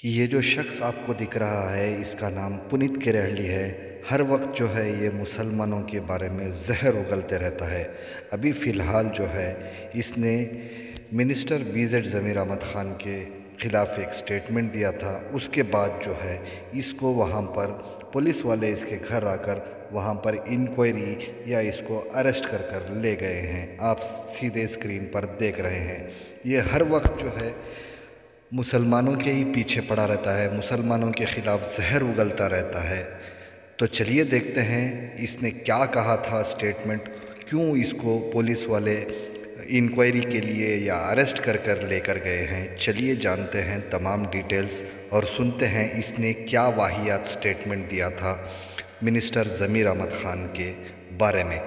ये जो शख्स आपको दिख रहा है इसका नाम पुनीत किरहली है। हर वक्त जो है ये मुसलमानों के बारे में जहर उगलते रहता है। अभी फ़िलहाल जो है इसने मिनिस्टर BZ ज़मीर अहमद ख़ान के ख़िलाफ़ एक स्टेटमेंट दिया था। उसके बाद जो है इसको वहाँ पर पुलिस वाले इसके घर आकर वहाँ पर इंक्वायरी या इसको अरेस्ट कर ले गए हैं। आप सीधे स्क्रीन पर देख रहे हैं। ये हर वक्त जो है मुसलमानों के ही पीछे पड़ा रहता है, मुसलमानों के ख़िलाफ़ जहर उगलता रहता है। तो चलिए देखते हैं इसने क्या कहा था स्टेटमेंट, क्यों इसको पुलिस वाले इंक्वायरी के लिए या अरेस्ट कर लेकर गए हैं। चलिए जानते हैं तमाम डिटेल्स और सुनते हैं इसने क्या वाहियात स्टेटमेंट दिया था मिनिस्टर ज़मीर अहमद ख़ान के बारे में।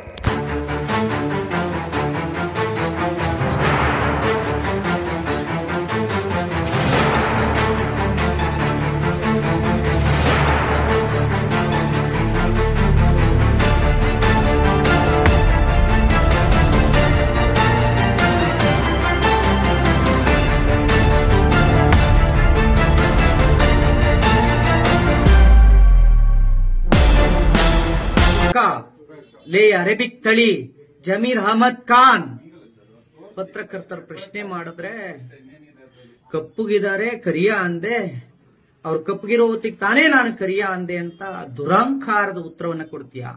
ಲೇ ಅರೇಬಿಕ್ ತಳಿ ಜಮೀರ್ ಅಹಮದ್ ಖಾನ್ ಪತ್ರಕರ್ತರ ಪ್ರಶ್ನೆ ಮಾಡಿದ್ರೆ ಕಪ್ಪುಗಿದ್ದಾರೆ ಕರಿಯ ಅಂದೆ, ಅವ್ರು ಕಪ್ಪಗಿರೋ ಹೊತ್ತಿಗೆ ತಾನೇ ನಾನು ಕರಿಯ ಅಂದೆ ಅಂತ ದುರಂಕಾರದ ಉತ್ತರವನ್ನ ಕೊಡ್ತೀಯಾ?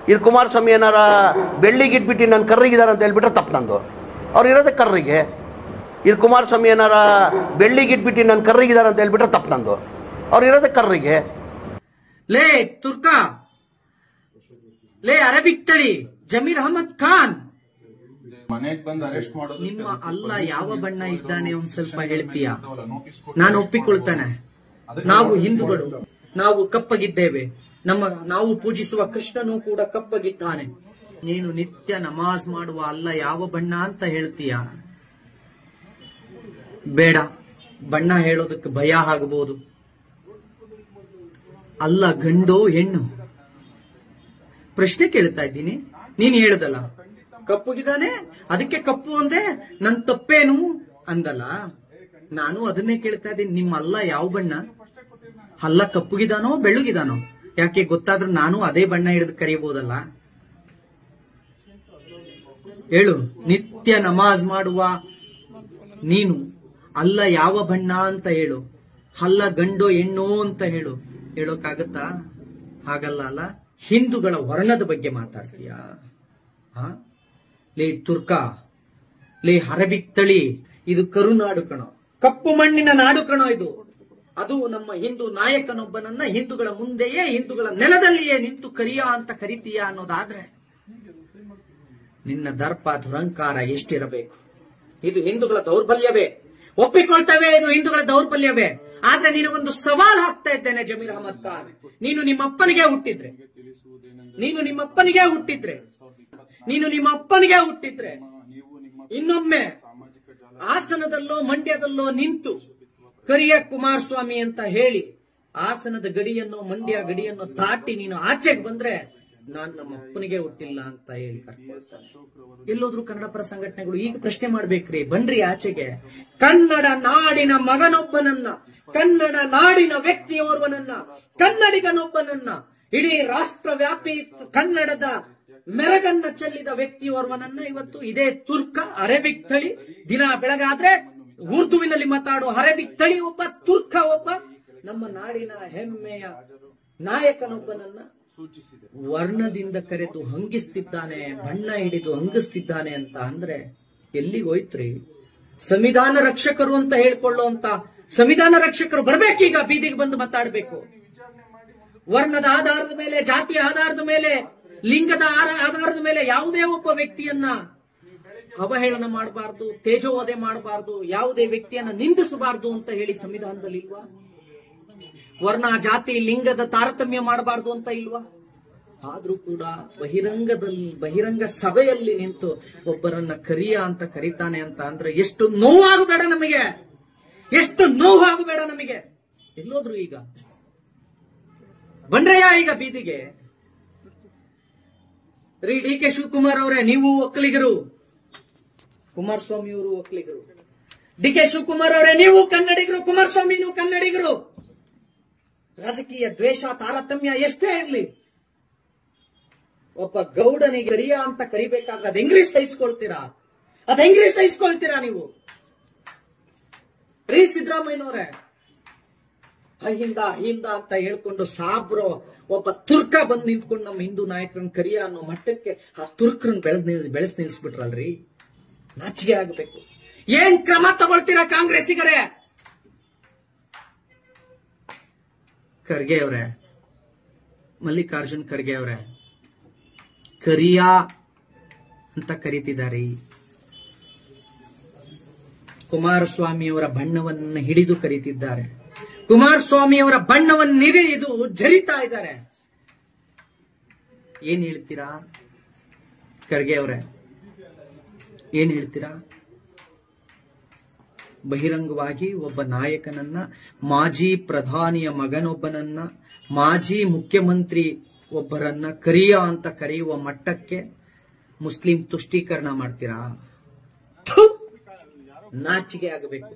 ಇಲ್ಲಿ ಕುಮಾರಸ್ವಾಮಿ ಏನಾರ ಬೆಳ್ಳಿಗಿಟ್ಬಿಟ್ಟು ನಾನು ಕರ್ರಿಗಿದ್ದಾರೆ ಅಂತ ಹೇಳ್ಬಿಟ್ರೆ ತಪ್ಪು ನಂದು. ಅವ್ರು ಇರೋದೇ ಕರ್ರಿಗೆ. ಇಲ್ಲಿ ಕುಮಾರಸ್ವಾಮಿ ಏನಾರ ಬೆಳ್ಳಿಗಿಟ್ಬಿಟ್ಟು ನಾನು ಕರ್ರಿಗಿದ್ದಾರೆ ಅಂತ ಹೇಳ್ಬಿಟ್ರೆ ತಪ್ಪು ನಂದು. ಅವ್ರು ಇರೋದೇ ಕರ್ರಿಗೆ. ಲೇ ತುರ್ಕಾ, ಲೇ ಅರೇಬಿಕ್ ತಳಿ ಜಮೀರ್ ಅಹಮದ್ ಖಾನ್, ನಿಮ್ಮ ಅಲ್ಲ ಯಾವ ಬಣ್ಣ ಇದ್ದಾನೆ ಒಂದ್ ಸ್ವಲ್ಪ ಹೇಳ್ತೀಯಾ? ನಾನು ಒಪ್ಪಿಕೊಳ್ತಾನೆ, ನಾವು ಹಿಂದೂಗಳು, ನಾವು ಕಪ್ಪಗಿದ್ದೇವೆ, ನಾವು ಪೂಜಿಸುವ ಕೃಷ್ಣನು ಕೂಡ ಕಪ್ಪಗಿದ್ದಾನೆ. ನೀನು ನಿತ್ಯ ನಮಾಜ್ ಮಾಡುವ ಅಲ್ಲ ಯಾವ ಬಣ್ಣ ಅಂತ ಹೇಳ್ತೀಯಾ? ಬೇಡ, ಬಣ್ಣ ಹೇಳೋದಕ್ಕೆ ಭಯ ಆಗಬಹುದು. ಅಲ್ಲ ಗಂಡು ಹೆಣ್ಣು ಪ್ರಶ್ನೆ ಕೇಳ್ತಾ ಇದ್ದೀನಿ. ನೀನ್ ಹೇಳದಲ್ಲ ಕಪ್ಪುಗಿದ್ದಾನೆ ಅದಕ್ಕೆ ಕಪ್ಪು ಅಂದೆ, ನನ್ ತಪ್ಪೇನು ಅಂದಲ್ಲ. ನಾನು ಅದನ್ನೇ ಕೇಳ್ತಾ ಇದ್ದೀನಿ, ನಿಮ್ಮ ಅಲ್ಲ ಯಾವ ಬಣ್ಣ? ಅಲ್ಲ ಕಪ್ಪುಗಿದಾನೋ ಬೆಳ್ಳಗಿದಾನೋ? ಯಾಕೆ ಗೊತ್ತಾದ್ರೆ ನಾನು ಅದೇ ಬಣ್ಣ ಹಿಡಿದು ಕರೀಬಹುದಲ್ಲ. ಹೇಳು, ನಿತ್ಯ ನಮಾಜ್ ಮಾಡುವ ನೀನು ಅಲ್ಲ ಯಾವ ಬಣ್ಣ ಅಂತ ಹೇಳು, ಅಲ್ಲ ಗಂಡೋ ಹೆಣ್ಣೋ ಅಂತ ಹೇಳು. ಹೇಳೋಕ್ಕಾಗತ್ತಾ? ಹಾಗಲ್ಲ ಅಲ್ಲ. ಹಿಂದೂಗಳ ವರ್ಣದ ಬಗ್ಗೆ ಮಾತಾಡ್ತೀಯಾ? ಲೇ ತುರ್ಕಾ, ಲೇ ಅರೇಬಿಕ್ ತಳಿ, ಇದು ಕರುನಾಡು ಕಣೋ, ಕಪ್ಪು ಮಣ್ಣಿನ ನಾಡು ಕಣೋ ಇದು. ಅದು ನಮ್ಮ ಹಿಂದೂ ನಾಯಕನೊಬ್ಬನನ್ನ ಹಿಂದೂಗಳ ಮುಂದೆಯೇ ಹಿಂದೂಗಳ ನೆಲದಲ್ಲಿಯೇ ನಿಂತು ಕರಿಯ ಅಂತ ಕರಿತೀಯ ಅನ್ನೋದಾದ್ರೆ ನಿನ್ನ ದರ್ಪ ದುರಂಕಾರ ಎಷ್ಟಿರಬೇಕು? ಇದು ಹಿಂದೂಗಳ ದೌರ್ಬಲ್ಯವೇ, ಒಪ್ಪಿಕೊಳ್ತೇವೆ, ಇದು ಹಿಂದೂಗಳ ದೌರ್ಬಲ್ಯವೇ. ಆದ್ರೆ ನಿನಗೊಂದು ಸವಾಲ್ ಹಾಕ್ತಾ ಇದ್ದೇನೆ ಜಮೀರ್ ಅಹಮದ್ ಖಾನ್. ನೀನು ನಿಮ್ಮಪ್ಪನಿಗೆ ಹುಟ್ಟಿದ್ರೆ ಇನ್ನೊಮ್ಮೆ ಹಾಸನದಲ್ಲೋ ಮಂಡ್ಯದಲ್ಲೋ ನಿಂತು ಕರಿಯ ಕುಮಾರಸ್ವಾಮಿ ಅಂತ ಹೇಳಿ ಹಾಸನದ ಗಡಿಯನ್ನು ಮಂಡ್ಯ ಗಡಿಯನ್ನು ದಾಟಿ ನೀನು ಆಚೆಗೆ ಬಂದ್ರೆ ನಾನು ನಮ್ಮ ಅಪ್ಪನಿಗೆ ಹುಟ್ಟಿಲ್ಲ ಅಂತ ಹೇಳಿ ಕರ್ಕೊಳ್ತಾನೆ. ಎಲ್ಲೋದ್ರು ಕನ್ನಡ ಪರ ಸಂಘಟನೆಗಳು ಈಗ ಪ್ರಶ್ನೆ ಮಾಡ್ಬೇಕ್ರಿ, ಬನ್ರಿ ಆಚೆಗೆ. ಕನ್ನಡ ನಾಡಿನ ಮಗನೊಬ್ಬನನ್ನ, ಕನ್ನಡ ನಾಡಿನ ವ್ಯಕ್ತಿಯೋರ್ವನನ್ನ, ಕನ್ನಡಿಗನೊಬ್ಬನನ್ನ, ಇಡೀ ರಾಷ್ಟ್ರವ್ಯಾಪಿ ಕನ್ನಡದ ಮೆರಗನ್ನ ಚೆಲ್ಲಿದ ವ್ಯಕ್ತಿಯೋರ್ವನನ್ನ ಇವತ್ತು ಇದೇ ತುರ್ಕ ಅರೇಬಿಕ್ ತಳಿ ದಿನ ಬೆಳಗಾದ್ರೆ ಉರ್ದುವಿನಲ್ಲಿ ಮಾತಾಡುವ ಅರೇಬಿಕ್ ತಳಿ ಒಬ್ಬ, ತುರ್ಕ ಒಬ್ಬ, ನಮ್ಮ ನಾಡಿನ ಹೆಮ್ಮೆಯ ನಾಯಕನೊಬ್ಬನನ್ನ ವರ್ಣದಿಂದ ಕರೆದು ಹಂಗಿಸ್ತಿದ್ದಾನೆ, ಬಣ್ಣ ಹಿಡಿದು ಹಂಗಿಸ್ತಿದ್ದಾನೆ ಅಂತ ಅಂದ್ರೆ ಎಲ್ಲಿಗೆ ಹೋಯ್ತ್ರಿ? ಸಂವಿಧಾನ ರಕ್ಷಕರು ಅಂತ ಹೇಳ್ಕೊಳ್ಳುವಂತ ಸಂವಿಧಾನ ರಕ್ಷಕರು ಬರ್ಬೇಕೀಗ, ಬೀದಿಗೆ ಬಂದು ಮಾತಾಡಬೇಕು. ವರ್ಣದ ಆಧಾರದ ಮೇಲೆ, ಜಾತಿಯ ಆಧಾರದ ಮೇಲೆ, ಲಿಂಗದ ಆಧಾರದ ಮೇಲೆ ಯಾವುದೇ ಒಬ್ಬ ವ್ಯಕ್ತಿಯನ್ನ ಅವಹೇಳನ ಮಾಡಬಾರ್ದು, ತೇಜೋವಧೆ ಮಾಡಬಾರ್ದು, ಯಾವುದೇ ವ್ಯಕ್ತಿಯನ್ನ ನಿಂದಿಸಬಾರ್ದು ಅಂತ ಹೇಳಿ ಸಂವಿಧಾನದಲ್ಲಿ ಇಲ್ವಾ? ವರ್ಣ ಜಾತಿ ಲಿಂಗದ ತಾರತಮ್ಯ ಮಾಡಬಾರ್ದು ಅಂತ ಇಲ್ವಾ? ಆದ್ರೂ ಕೂಡ ಬಹಿರಂಗ ಸಭೆಯಲ್ಲಿ ನಿಂತು ಒಬ್ಬರನ್ನ ಕರಿಯ ಅಂತ ಕರೀತಾನೆ ಅಂತ ಅಂದ್ರೆ ಎಷ್ಟು ನೋವಾಗಬೇಡ ನಮಗೆ, ಎಷ್ಟು ನೋವಾಗಬೇಡ ನಮಗೆ. ಎಲ್ಲೋದ್ರು ಈಗ? ಬಂದ್ರಯ್ಯ ಈಗ ಬೀದಿಗೆ? DK ಶಿವಕುಮಾರ್ ಅವರೇ, ನೀವು ಒಕ್ಕಲಿಗರು, ಕುಮಾರಸ್ವಾಮಿ ಅವರು ಒಕ್ಕಲಿಗರು, ಡಿ.ಕೆ. ಶಿವಕುಮಾರ್ ಅವರೇ, ನೀವು ಕನ್ನಡಿಗರು, ಕುಮಾರಸ್ವಾಮಿನೂ ಕನ್ನಡಿಗರು. ರಾಜಕೀಯ ದ್ವೇಷ, ತಾರತಮ್ಯ ಎಷ್ಟೇ ಇರಲಿ, ಒಬ್ಬ ಗೌಡನಿಗೆ ಕರಿಯ ಅಂತ ಕರಿಬೇಕಾದ್ರೆ ಅದ್ ಹೆಂಗ್ರಿ ಸಹಿಸ್ಕೊಳ್ತೀರಾ ನೀವು? ರೀ ಸಿದ್ದರಾಮಯ್ಯನವರೇ, ಅಹಿಂದ ಅಂತ ಹೇಳ್ಕೊಂಡು ಸಾಬ್ರೋ ಒಬ್ಬ ತುರ್ಕ ಬಂದು ನಿಂತ್ಕೊಂಡು ನಮ್ಮ ಹಿಂದೂ ನಾಯಕರನ್ನ ಕರಿಯ ಅನ್ನೋ ಮಟ್ಟಕ್ಕೆ ಆ ತುರ್ಕರನ್ನ ಬೆಳೆಸ್ ನಿಲ್ಸ್ಬಿಟ್ರಲ್ರಿ. ನಾಚಿಕೆ ಆಗಬೇಕು. ಏನ್ ಕ್ರಮ ತಗೊಳ್ತೀರಾ ಕಾಂಗ್ರೆಸ್ಸಿಗರೇ? ಖರ್ಗೆ ಅವರೇ, ಮಲ್ಲಿಕಾರ್ಜುನ್ ಖರ್ಗೆ ಅವರೇ, ಕರಿಯಾ ಅಂತ ಕರೀತಿದ್ದಾರೆ. ಕುಮಾರಸ್ವಾಮಿಯವರ ಬಣ್ಣವನ್ನು ಹಿಡಿದು ಕರೀತಿದ್ದಾರೆ. ಕುಮಾರಸ್ವಾಮಿಯವರ ಬಣ್ಣವನ್ನು ಹಿಡಿದು ಜರಿತಾ ಇದ್ದಾರೆ. ಏನ್ ಹೇಳ್ತೀರಾ ಖರ್ಗೆ ಅವರೇ? ಏನ್ ಹೇಳ್ತೀರಾ? ಬಹಿರಂಗವಾಗಿ ಒಬ್ಬ ನಾಯಕನನ್ನ, ಮಾಜಿ ಪ್ರಧಾನಿಯ ಮಗನೊಬ್ಬನನ್ನ, ಮಾಜಿ ಮುಖ್ಯಮಂತ್ರಿ ಒಬ್ಬರನ್ನ ಕರಿಯ ಅಂತ ಕರೆಯುವ ಮಟ್ಟಕ್ಕೆ ಮುಸ್ಲಿಂ ತುಷ್ಟೀಕರಣ ಮಾಡ್ತೀರಾ? ನಾಚಿಕೆ ಆಗಬೇಕು.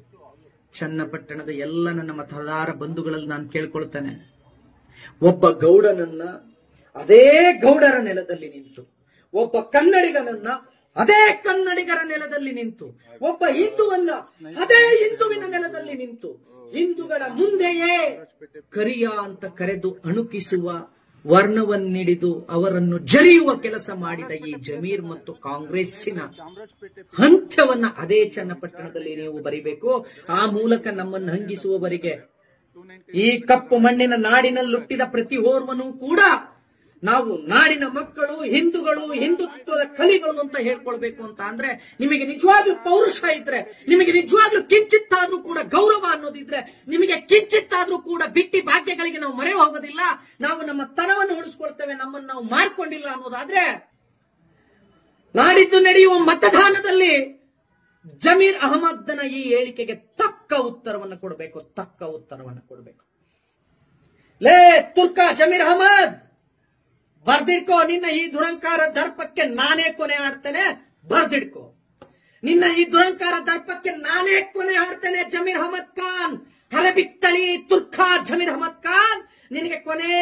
ಚನ್ನಪಟ್ಟಣದ ಎಲ್ಲ ನನ್ನ ಮತದಾರ ಬಂಧುಗಳಲ್ಲಿ ನಾನು ಕೇಳ್ಕೊಳ್ತೇನೆ, ಒಬ್ಬ ಗೌಡನನ್ನ ಅದೇ ಗೌಡರ ನೆಲದಲ್ಲಿ ನಿಂತು, ಒಬ್ಬ ಕನ್ನಡಿಗನನ್ನ ಅದೇ ಕನ್ನಡಿಗರ ನೆಲದಲ್ಲಿ ನಿಂತು, ಒಬ್ಬ ಹಿಂದುವನ್ನ ಅದೇ ಹಿಂದುವಿನ ನೆಲದಲ್ಲಿ ನಿಂತು, ಹಿಂದೂಗಳ ಮುಂದೆಯೇ ಕರಿಯ ಅಂತ ಕರೆದು ಅಣುಕಿಸುವ, ವರ್ಣವನ್ನಿಡಿದು ಅವರನ್ನು ಜರಿಯುವ ಕೆಲಸ ಮಾಡಿದ ಈ ಜಮೀರ್ ಮತ್ತು ಕಾಂಗ್ರೆಸ್ಸಿನ ಅಂತ್ಯವನ್ನ ಅದೇ ಚನ್ನಪಟ್ಟಣದಲ್ಲಿ ನೀವು ಬರಿಬೇಕು. ಆ ಮೂಲಕ ನಮ್ಮನ್ನು ಹಂಗಿಸುವವರಿಗೆ, ಈ ಕಪ್ಪು ಮಣ್ಣಿನ ನಾಡಿನಲ್ಲಿ ಹುಟ್ಟಿದ ಪ್ರತಿ ಓರ್ವನೂ ಕೂಡ ನಾವು ನಾಡಿನ ಮಕ್ಕಳು, ಹಿಂದೂಗಳು, ಹಿಂದುತ್ವದ ಕಲಿಗಳು ಅಂತ ಹೇಳ್ಕೊಳ್ಬೇಕು ಅಂತ ಅಂದ್ರೆ, ನಿಮಗೆ ನಿಜವಾಗ್ಲೂ ಪೌರುಷ ಇದ್ರೆ, ನಿಮಗೆ ನಿಜವಾಗ್ಲೂ ಕಿಂಚಿತ್ತಾದ್ರೂ ಕೂಡ ಗೌರವ ಅನ್ನೋದಿದ್ರೆ, ನಿಮಗೆ ಕಿಂಚಿತ್ತಾದ್ರೂ ಕೂಡ ಬಿಟ್ಟಿ ಭಾಗ್ಯಗಳಿಗೆ ನಾವು ಮೊರೆ ಹೋಗೋದಿಲ್ಲ, ನಾವು ನಮ್ಮ ತನವನ್ನು ಉಳಿಸ್ಕೊಳ್ತೇವೆ, ನಮ್ಮನ್ನು ನಾವು ಮಾರ್ಕೊಂಡಿಲ್ಲ ಅನ್ನೋದಾದ್ರೆ, ನಾಡಿದ್ದು ನಡೆಯುವ ಮತದಾನದಲ್ಲಿ ಜಮೀರ್ ಅಹಮದ್ನ ಈ ಹೇಳಿಕೆಗೆ ತಕ್ಕ ಉತ್ತರವನ್ನು ಕೊಡಬೇಕು. ಲೇ ತುರ್ಕ ಜಮೀರ್ ಅಹಮದ್, ಬರ್ದಿಡ್ಕೋ, ನಿನ್ನ ಈ ದುರಂಕಾರ ದರ್ಪಕ್ಕೆ ನಾನೇ ಕೊನೆ ಆಡ್ತೇನೆ. ಬರ್ದಿಡ್ಕೋ, ನಿನ್ನ ಈ ದುರಂಕಾರ ದರ್ಪಕ್ಕೆ ನಾನೇ ಕೊನೆ ಆಡ್ತೇನೆ. ಜಮೀರ್ ಅಹಮದ್ ಖಾನ್, ಹರಬಿತ್ತಳಿ ತುರ್ಕ ಜಮೀರ್ ಅಹಮದ್ ಖಾನ್, ನಿನಗೆ ಕೊನೆ